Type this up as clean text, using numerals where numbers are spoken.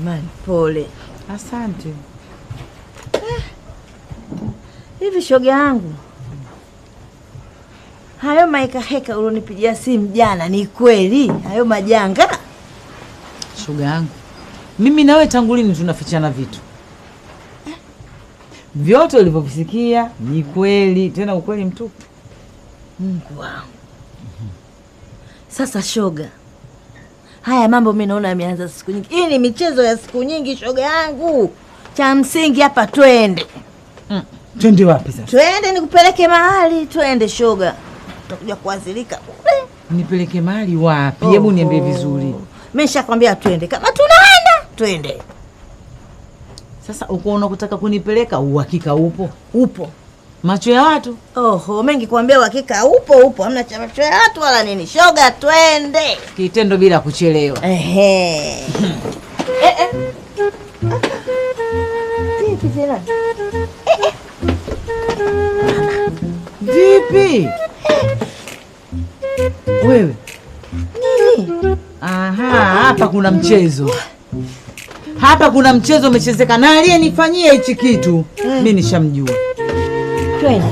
Mani, pole. Asante. Hivi shoga yangu, hayo maika heka ulonipigia simu jana ni kweli? Hayo majanga? Shoga yangu, mimi nawe tangu lini tunafichana vitu? Vyote ulivyovisikia ni kweli, tena ukweli mtupu. Mungu wangu. Sasa shoga, haya mambo mimi naona yameanza siku nyingi. Hii ni michezo ya siku nyingi shoga yangu. Cha msingi hapa twende. Twende wapi sasa? Twende nikupeleke mahali, twende shoga. Tutakuja kuadhirika kule. Nipeleke mahali wapi? Hebu niambie vizuri. Mimi nishakwambia twende. Kama tunaenda, twende. Sasa uko unakotaka kunipeleka uhakika upo? Upo. Macho ya watu? Oho, mengi kuambia uhakika upo. Hamna cha macho ya watu wala nini. Shoga twende. Kitendo bila kuchelewa. Ehe. Vipi tena? Vipi? Wewe? Nini? Aha, hapa kuna mchezo. Hapa kuna mchezo umechezeka na aliyenifanyia hichi kitu. Mimi nishamjua. Twende.